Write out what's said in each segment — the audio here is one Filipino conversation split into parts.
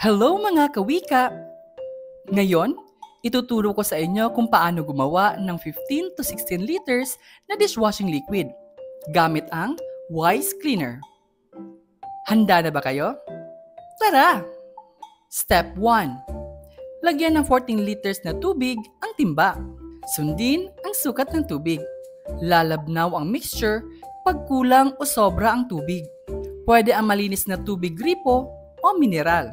Hello mga kawika! Ngayon, ituturo ko sa inyo kung paano gumawa ng 15 to 16 liters na dishwashing liquid gamit ang Wise Cleaner. Handa na ba kayo? Tara! Step 1. Lagyan ng 14 liters na tubig ang timba. Sundin ang sukat ng tubig. Lalabnaw ang mixture pag kulang o sobra ang tubig. Pwede ang malinis na tubig gripo o mineral.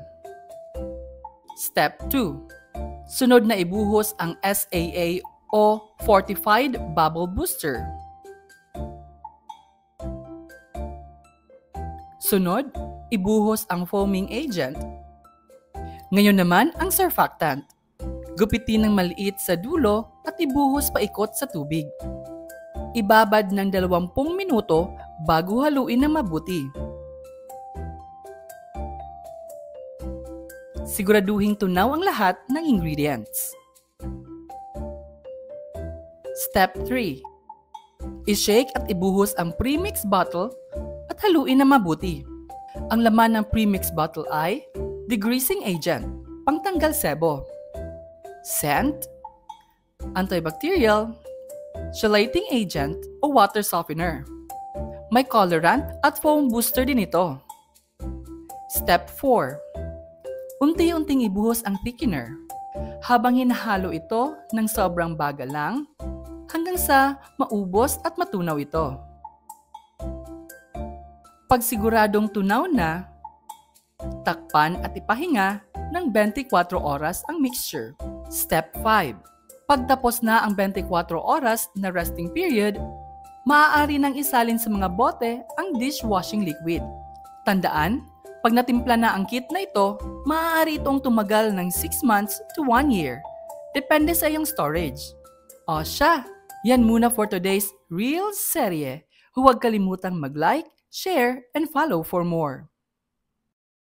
Step 2. Sunod na ibuhos ang SAA o Fortified Bubble Booster. Sunod, ibuhos ang foaming agent. Ngayon naman ang surfactant. Gupitin ng maliit sa dulo at ibuhos paikot sa tubig. Ibabad ng 20 minuto bago haluin ng mabuti. Siguraduhing tunaw ang lahat ng ingredients. Step 3. I-shake at ibuhos ang premix bottle at haluin na mabuti. Ang laman ng premix bottle ay degreasing agent, pangtanggal sebo, scent, antibacterial, chelating agent o water softener. May colorant at foam booster din ito. Step 4. Unti-unting ibuhos ang thickener habang hinahalo ito ng sobrang bagal lang hanggang sa maubos at matunaw ito. Pag siguradong tunaw na, takpan at ipahinga ng 24 oras ang mixture. Step 5. Pagtapos na ang 24 oras na resting period, maaari nang isalin sa mga bote ang dishwashing liquid. Tandaan, pag natimpla na ang kit na ito, maaari itong tumagal ng 6 months to 1 year. Depende sa iyong storage. O siya, yan muna for today's Reels serye. Huwag kalimutang mag-like, share, and follow for more.